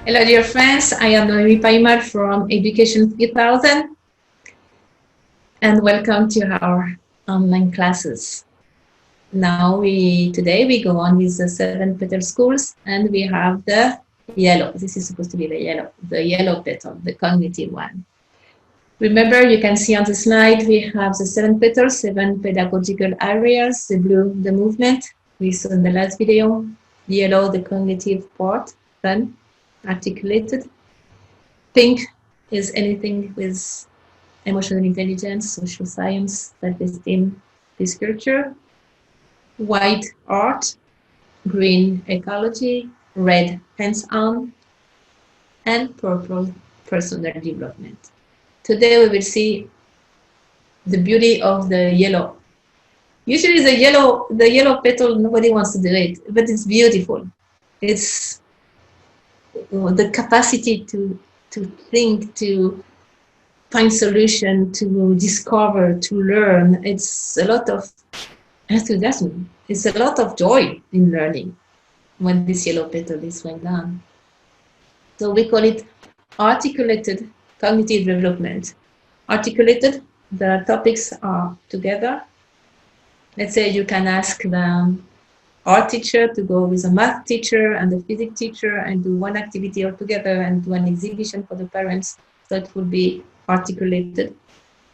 Hello, dear friends. I am Noemi Paimar from Education 3000, and welcome to our online classes. Now, today we go on with the 7 petal schools, and we have the yellow. This is supposed to be the yellow petal, the cognitive one. Remember, you can see on the slide, we have the 7 petals, 7 pedagogical areas, the blue, the movement, we saw in the last video, yellow, the cognitive part, fun, articulated. Pink is anything with emotional intelligence, social science, self-esteem, this culture. White, art. Green, ecology. Red, hands-on. And purple, personal development. Today we will see the beauty of the yellow. Usually the yellow petal, nobody wants to do it, but it's beautiful. It's the capacity to think, to find solution, to discover, to learn. It's a lot of enthusiasm. It's a lot of joy in learning when this yellow petal is well done. So we call it articulated cognitive development. Articulated, the topics are together. Let's say you can ask the art teacher to go with a math teacher and a physics teacher and do one activity altogether and do an exhibition for the parents. So it would be articulated.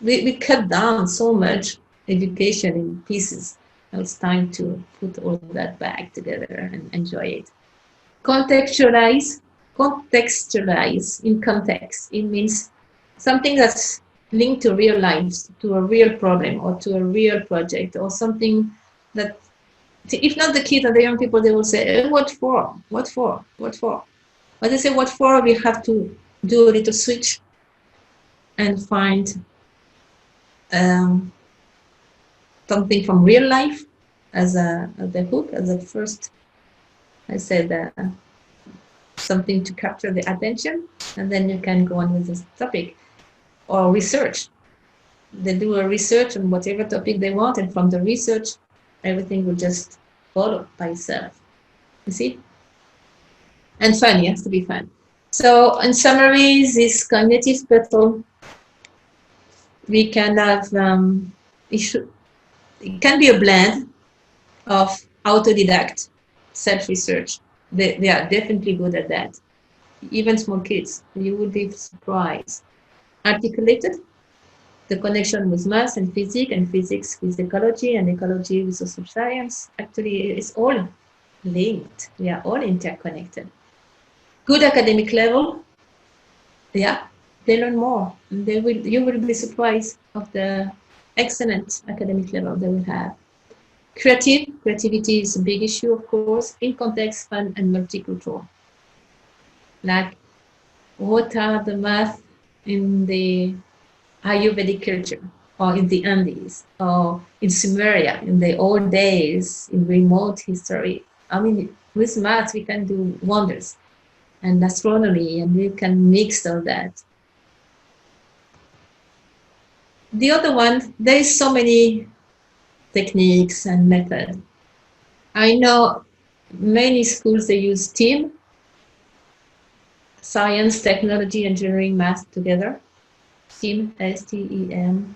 We cut down so much education in pieces. Now it's time to put all that back together and enjoy it. Contextualize in context. It means something that's linked to real life, to a real problem or to a real project or something that, if not the kids and the young people, they will say, what for? What for? What for? When they say what for, we have to do a little switch and find something from real life as the hook, as the first, I said, something to capture the attention, and then you can go on with this topic. Or research. They do a research on whatever topic they want, and from the research, everything will just follow by itself. You see? And fun, it has to be fun. So in summary, this cognitive petal, we can have, it can be a blend of autodidact, self-research. They are definitely good at that. Even small kids, you would be surprised. Articulated, the connection with math and physics with ecology, and ecology with social science. Actually, it's all linked. We are all interconnected. Good academic level, yeah, they learn more. You will be surprised of the excellent academic level they will have. Creativity is a big issue, of course, in context, fun, and multicultural. Like, what are the math in the Ayurvedic culture, or in the Andes, or in Sumeria, in the old days, in remote history? I mean, with math, we can do wonders, and astronomy, and we can mix all that. The other one, there is so many techniques and methods. I know many schools, they use STEAM, science, technology, engineering, math together. STEAM, S-T-E-M.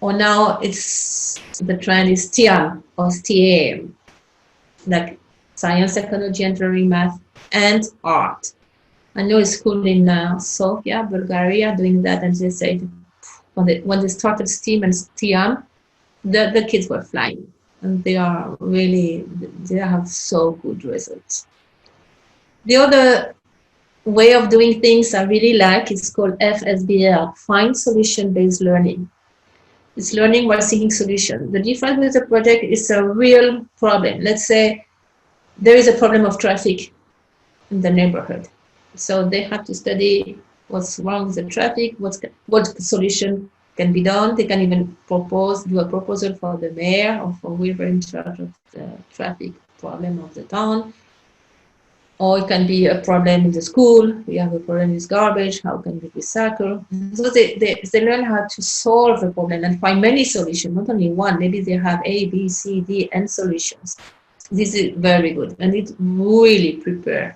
Or now the trend is STEAM or STEAM, like science, technology, engineering, math, and art. I know a school in Sofia, Bulgaria, doing that, and they said when they started STEAM and STEAM, the kids were flying, and they have so good results. The other way of doing things I really like is called FSBL, Find Solution-Based Learning. It's learning while seeking solution. The difference with the project is a real problem. Let's say there is a problem of traffic in the neighborhood. So they have to study what's wrong with the traffic, what solution can be done. They can even do a proposal for the mayor or for whoever in charge of the traffic problem of the town. Or it can be a problem in the school. We have a problem with garbage. How can we recycle? So they learn how to solve the problem and find many solutions, not only one. Maybe they have A, B, C, D, and solutions. This is very good, and it really prepares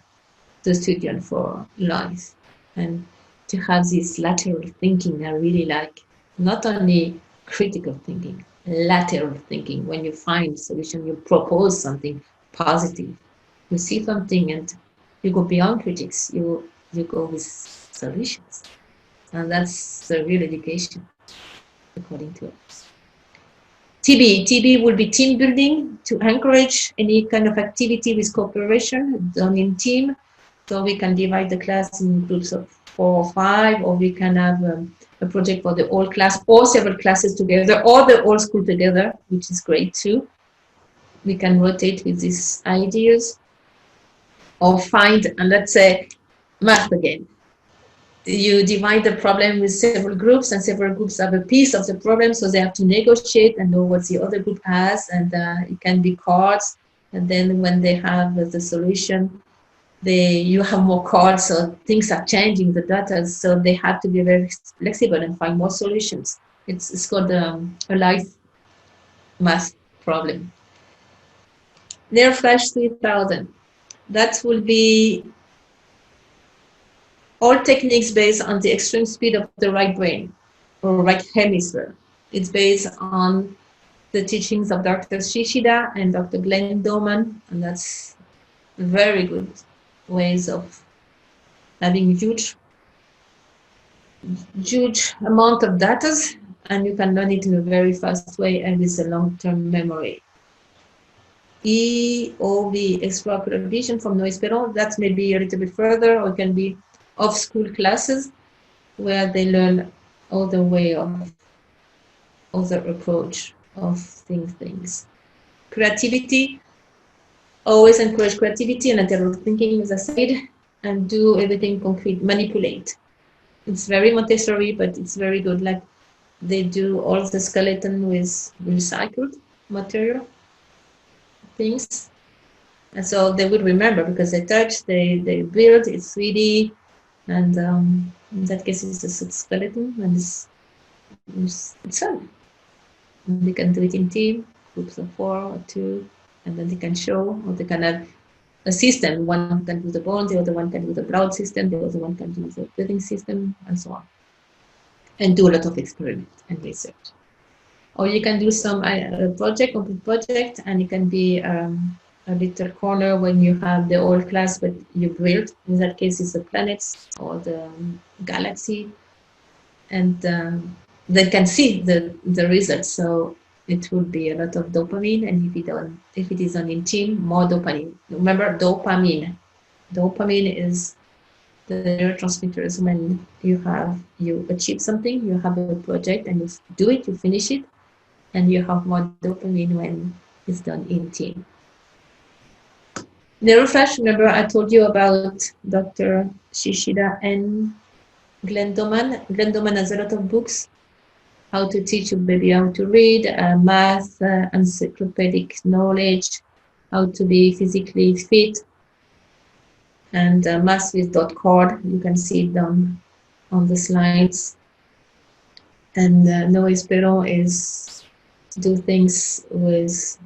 the student for life. And to have this lateral thinking, I really like. Not only critical thinking, lateral thinking. When you find solution, you propose something positive. You see something and you go beyond critics. You go with solutions. And that's the real education, according to us. TB will be team building to encourage any kind of activity with cooperation done in team. So we can divide the class in groups of 4 or 5, or we can have a project for the whole class or several classes together, or the whole school together, which is great too. We can rotate with these ideas, or find, and let's say, math again. You divide the problem with several groups, and several groups have a piece of the problem, so they have to negotiate and know what the other group has, and it can be cards. And then when they have the solution, you have more cards, so things are changing the data, so they have to be very flexible and find more solutions. It's called a life math problem. NeurFlash 3000. That will be all techniques based on the extreme speed of the right brain or right hemisphere. It's based on the teachings of Dr. Shishida and Dr. Glenn Doman, and that's very good ways of having huge amount of data, and you can learn it in a very fast way and with a long-term memory. EOV, extraocular vision from noise pedal, that may be a little bit further, or it can be off-school classes where they learn other way of other approach of things. Creativity, always encourage creativity and lateral thinking, as I said, and do everything concrete, manipulate. It's very Montessori, but it's very good. Like they do all the skeleton with recycled material things. And so they would remember because they touch, they build, it's 3D. And in that case, it's a skeleton, and it's fun. And they can do it in team, groups of 4 or 2, and then they can show, or they can have a system. One can do the bone, the other one can do the blood system, the other one can do the breathing system, and so on. And do a lot of experiment and research. Or you can do some complete project, and it can be a little corner when you have the whole class, but you build. In that case, it's the planets or the galaxy, and they can see the results. So it would be a lot of dopamine, and if it is on in team, more dopamine. Remember, dopamine. Dopamine is the neurotransmitters when you achieve something, you have a project, and you do it, you finish it, and you have more dopamine when it's done in team. NeuroFlash, remember I told you about Dr. Shishida and Glenn Doman. Glenn Doman has a lot of books, how to teach your baby how to read, math, encyclopedic knowledge, how to be physically fit, and math with .cord. You can see it down on the slides. And No Espero is do things with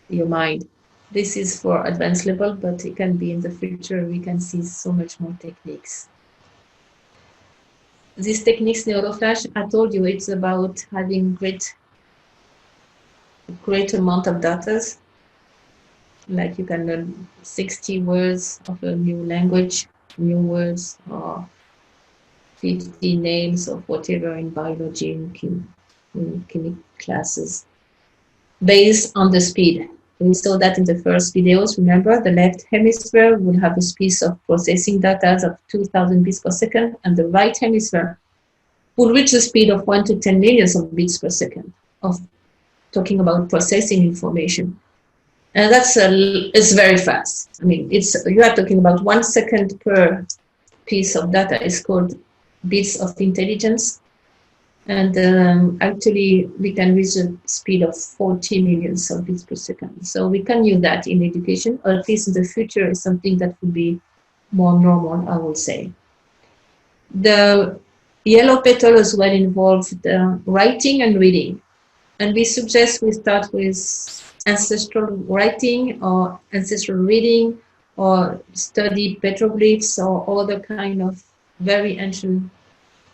your mind. This is for advanced level, but it can be in the future. We can see so much more techniques. These techniques, NeuroFlash, I told you, it's about having great amount of data. Like you can learn 60 words of a new language, new words, or 50 names of whatever in biology and chemical classes, based on the speed. We saw that in the first videos. Remember, the left hemisphere will have a speed of processing data of 2,000 bits per second, and the right hemisphere will reach the speed of 1 to 10 millions of bits per second of talking about processing information. And that's it's very fast. I mean, you are talking about 1 second per piece of data. It's called bits of intelligence. And actually, we can reach a speed of 40 millions of bits per second. So we can use that in education, or at least in the future, is something that would be more normal, I would say. The yellow petal as well involves writing and reading. And we suggest we start with ancestral writing or ancestral reading, or study petroglyphs or other kind of very ancient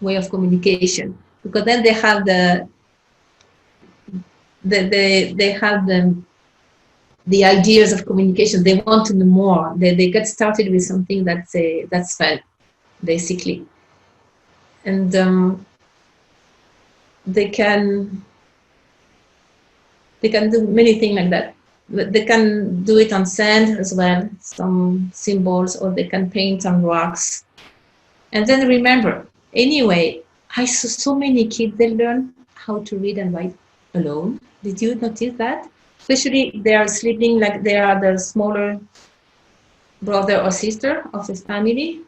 way of communication, because then they have they have the ideas of communication. They want to know more. They get started with something that's fun, basically, and they can do many things like that. They can do it on sand as well, some symbols, or they can paint on rocks. And then remember, anyway, I saw so many kids, they learn how to read and write alone. Did you notice that? Especially they are sleeping like they are the smaller brother or sister of the family.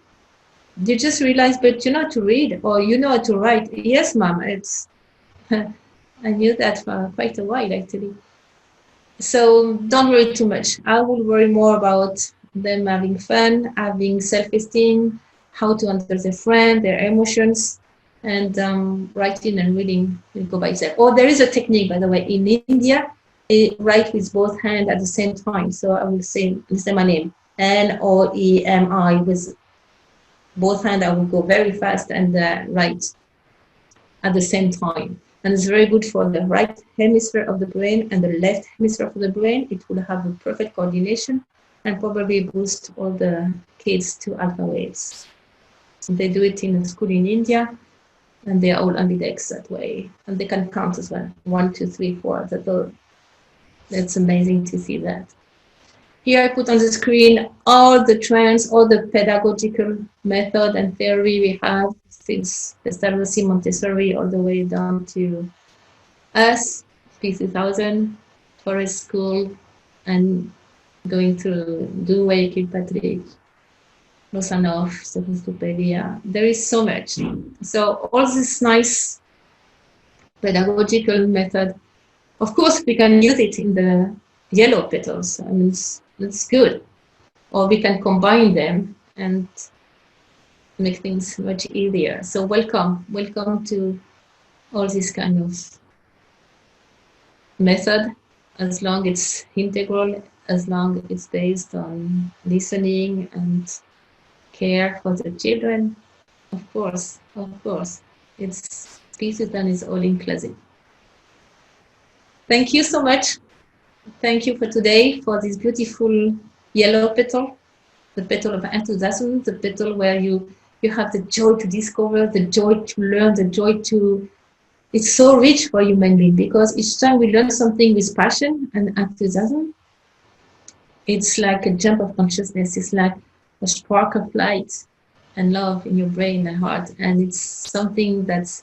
You just realize, but you know how to read or you know how to write. Yes, mom, it's, I knew that for quite a while actually. So don't worry too much. I will worry more about them having fun, having self-esteem, how to understand their friend, their emotions, and writing and reading will go by itself. Oh, there is a technique, by the way, in India, write with both hands at the same time. So I will say my name, Noemi, with both hands. I will go very fast and write at the same time. And it's very good for the right hemisphere of the brain and the left hemisphere of the brain. It will have a perfect coordination and probably boost all the kids to alpha waves. They do it in a school in India, and they are all ambidex that way. And they can count as well. 1, 2, 3, 4. That's amazing to see that. Here I put on the screen all the trends, all the pedagogical method and theory we have since Pestalozzi, Montessori, all the way down to us, P2000, Forest School, and going through Douai, Kilpatrick, Rosanov, Sophistopedia. There is so much. So all this nice pedagogical method, of course, we can use it in the yellow petals. I mean, it's good. Or we can combine them and make things much easier. So welcome to all this kind of method, as long it's integral, as long it's based on listening and care for the children. Of course, it's P2000 is all inclusive. Thank you so much. Thank you for today, for this beautiful yellow petal, the petal of enthusiasm, the petal where you have the joy to discover, the joy to learn, the joy to... It's so rich for human being, because each time we learn something with passion and enthusiasm, it's like a jump of consciousness. It's like a spark of light and love in your brain and heart. And it's something that's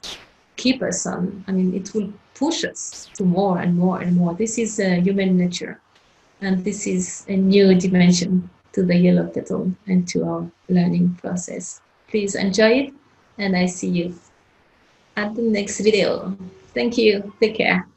keep us on. I mean, it will push us to more and more and more. This is human nature. And this is a new dimension to the yellow petal and to our learning process. Please enjoy it, and I see you at the next video. Thank you. Take care.